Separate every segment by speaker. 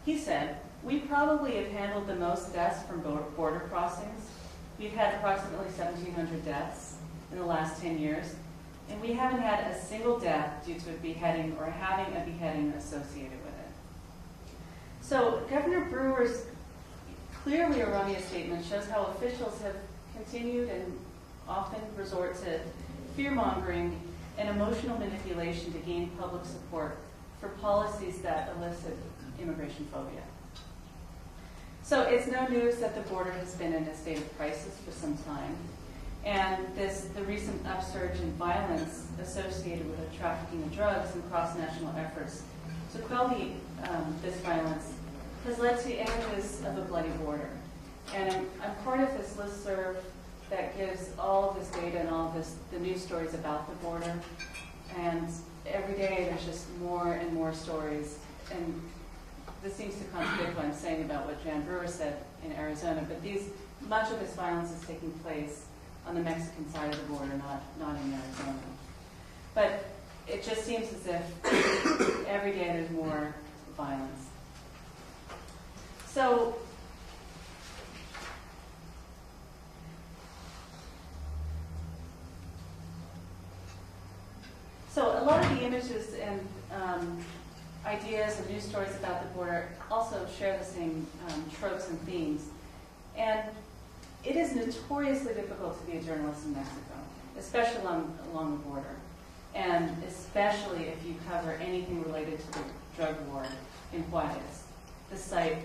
Speaker 1: he said, "We probably have handled the most deaths from border crossings. We've had approximately 1,700 deaths in the last 10 years, and we haven't had a single death due to a beheading or having a beheading associated with it." So Governor Brewer's clearly erroneous statement shows how officials have continued and often resort to fear-mongering and emotional manipulation to gain public support for policies that elicit immigration phobia. So it's no news that the border has been in a state of crisis for some time. And the recent upsurge in violence associated with the trafficking of drugs and cross-national efforts to quell this violence has led to images of a bloody border. And I'm part of this listserv that gives all of this data and all of the news stories about the border. And every day there's just more and more stories. And this seems to contradict what I'm saying about what Jan Brewer said in Arizona, but much of this violence is taking place on the Mexican side of the border, not in Arizona. But it just seems as if every day there's more violence. So a lot of the images and ideas and news stories about the border also share the same tropes and themes. And it is notoriously difficult to be a journalist in Mexico, especially along the border, and especially if you cover anything related to the drug war in Juarez, the site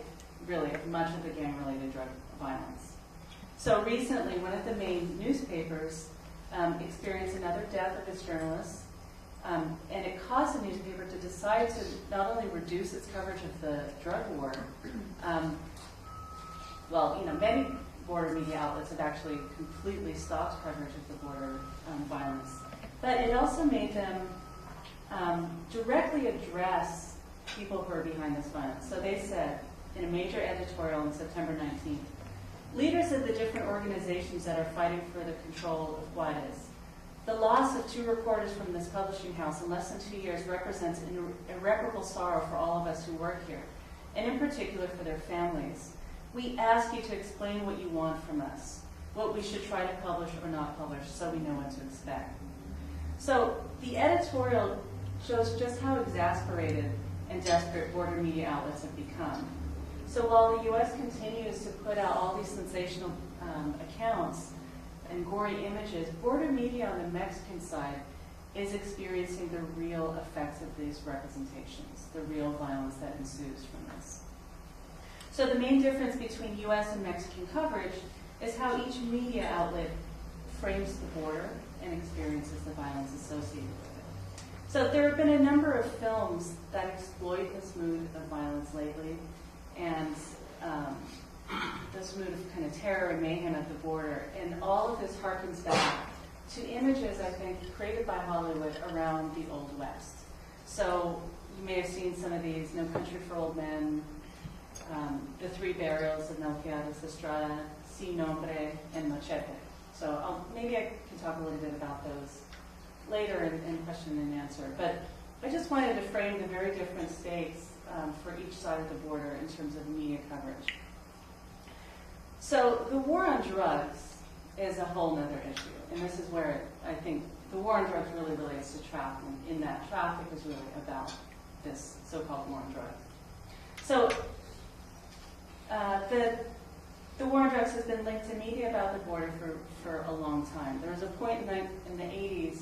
Speaker 1: really of much of the gang-related drug violence. So recently, one of the main newspapers experienced another death of its journalists, and it caused the newspaper to decide to not only reduce its coverage of the drug war, many border media outlets have actually completely stopped coverage of the border violence, but it also made them directly address people who are behind this violence. So they said in a major editorial on September 19th, "Leaders of the different organizations that are fighting for the control of Juarez. The loss of 2 reporters from this publishing house in less than 2 years represents an irreparable sorrow for all of us who work here, and in particular for their families. We ask you to explain what you want from us, what we should try to publish or not publish, so we know what to expect." So the editorial shows just how exasperated and desperate border media outlets have become. So while the U.S. continues to put out all these sensational accounts and gory images, border media on the Mexican side is experiencing the real effects of these representations, the real violence that ensues from this. So the main difference between U.S. and Mexican coverage is how each media outlet frames the border and experiences the violence associated with it. So there have been a number of films that exploit this mood of violence lately, and this mood of kind of terror and mayhem at the border. And all of this harkens back to images, I think, created by Hollywood around the Old West. So you may have seen some of these: No Country for Old Men, The Three Burials of Melquiades Estrada, Sin Nombre, and Machete. So maybe I can talk a little bit about those later in question and answer. But I just wanted to frame the very different stakes for each side of the border in terms of media coverage. So the war on drugs is a whole other issue, and this is where I think the war on drugs really relates to trafficking, in that traffic is really about this so-called war on drugs. So the war on drugs has been linked to media about the border for a long time. There was a point in the 80s,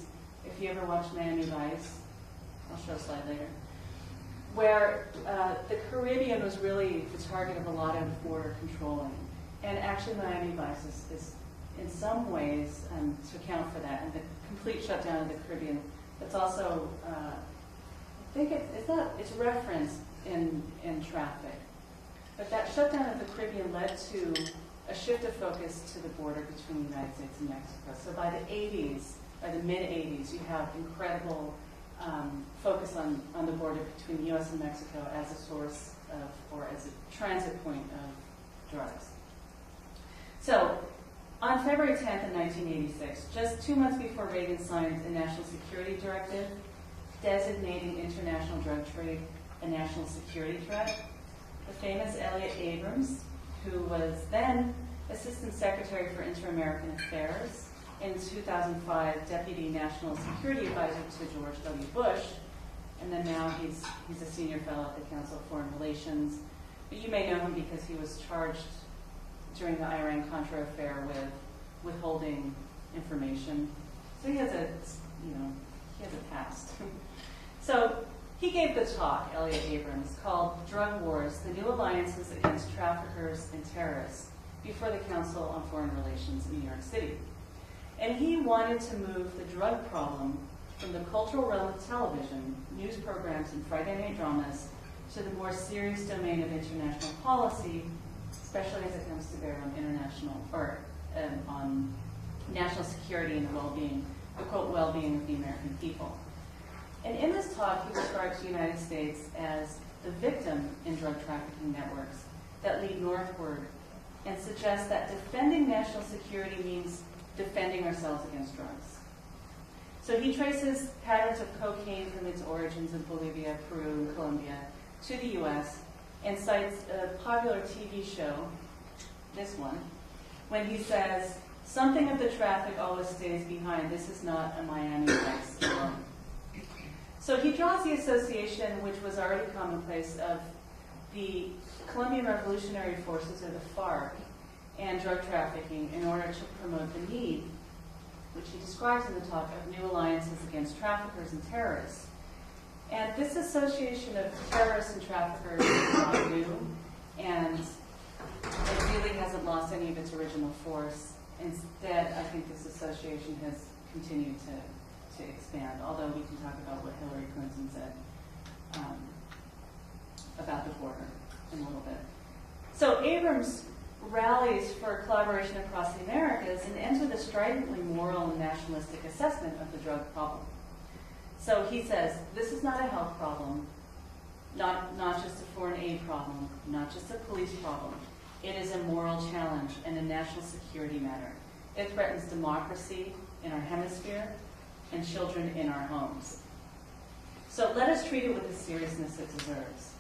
Speaker 1: if you ever watched Miami Vice, I'll show a slide later, where the Caribbean was really the target of a lot of border controlling. And actually Miami Vice is in some ways to account for that, and the complete shutdown of the Caribbean. It's also, I think it's referenced in traffic. But that shutdown of the Caribbean led to a shift of focus to the border between the United States and Mexico. So by the 80s, by the mid-80s, you have incredible focus on the border between the U.S. and Mexico as a source of, or as a transit point of drugs. So on February 10th of 1986, just 2 months before Reagan signed a national security directive designating international drug trade a national security threat, the famous Elliott Abrams, who was then Assistant Secretary for Inter-American Affairs, in 2005 Deputy National Security Advisor to George W. Bush, and then now he's a senior fellow at the Council of Foreign Relations. But you may know him because he was charged during the Iran-Contra affair with withholding information. So he has a past. So he gave the talk, Elliott Abrams, called Drug Wars, the New Alliances Against Traffickers and Terrorists, before the Council on Foreign Relations in New York City. And he wanted to move the drug problem from the cultural realm of television, news programs, and Friday night dramas to the more serious domain of international policy, especially as it comes to bear on international, or on national security and the well-being, the quote, well-being of the American people. And in this talk, he describes the United States as the victim in drug trafficking networks that lead northward, and suggests that defending national security means defending ourselves against drugs. So he traces patterns of cocaine from its origins in Bolivia, Peru, and Colombia to the U.S., and cites a popular TV show, this one, when he says, "Something of the traffic always stays behind. This is not a Miami Vice story." So he draws the association, which was already commonplace, of the Colombian Revolutionary Forces, or the FARC, and drug trafficking in order to promote the need, which he describes in the talk, of new alliances against traffickers and terrorists. And this association of terrorists and traffickers is not new, and it really hasn't lost any of its original force. Instead, I think this association has continued to expand, although we can talk about what Hillary Clinton said about the border in a little bit. So Abrams rallies for collaboration across the Americas and ends with a stridently moral and nationalistic assessment of the drug problem. So he says, this is not a health problem, not just a foreign aid problem, not just a police problem. It is a moral challenge and a national security matter. It threatens democracy in our hemisphere and children in our homes. So let us treat it with the seriousness it deserves.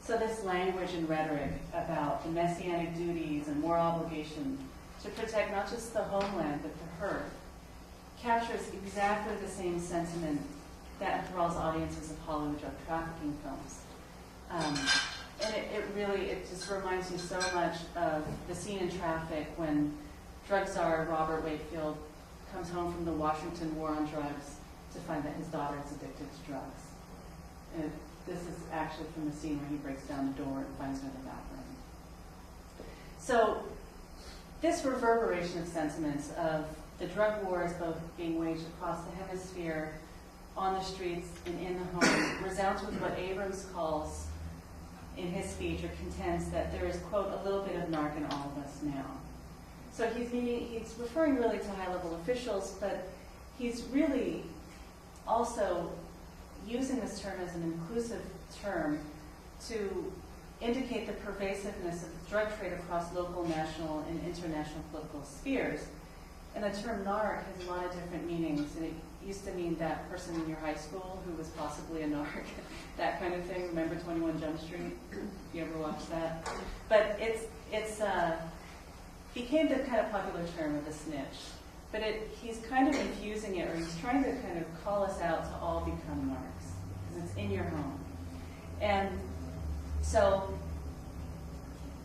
Speaker 1: So this language and rhetoric about the messianic duties and moral obligation to protect not just the homeland but the hearth captures exactly the same sentiment that enthralls audiences of Hollywood drug trafficking films. And it just reminds me so much of the scene in Traffic when drug czar Robert Wakefield comes home from the Washington War on Drugs to find that his daughter is addicted to drugs. And this is actually from the scene where he breaks down the door and finds her in the bathroom. So this reverberation of sentiments of the drug wars both being waged across the hemisphere, on the streets, and in the home resounds with what Abrams calls in his speech, or contends that there is, quote, a little bit of narc in all of us now. So he's referring really to high-level officials, but he's really also using this term as an inclusive term to indicate the pervasiveness of the drug trade across local, national, and international political spheres. And the term narc has a lot of different meanings, and it used to mean that person in your high school who was possibly a narc, that kind of thing. Remember 21 Jump Street, if you ever watched that? But it's became the kind of popular term of the snitch. But he's kind of infusing it, or he's trying to kind of call us out to all become narcs, because it's in your home. And so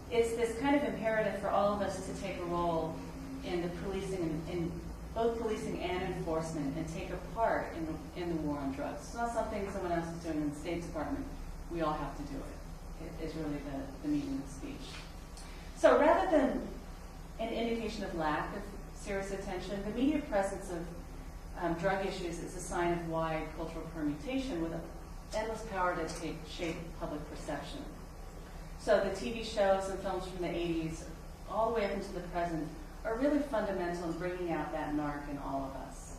Speaker 1: it's this kind of imperative for all of us to take a role in the policing, in both policing and enforcement, and take a part in the war on drugs. It's not something someone else is doing in the State Department. We all have to do it. It is really the meaning of the speech. So rather than an indication of lack of serious attention, the media presence of drug issues is a sign of wide cultural permutation with endless power to shape public perception. So the TV shows and films from the 80s, all the way up into the present, are really fundamental in bringing out that narc in all of us.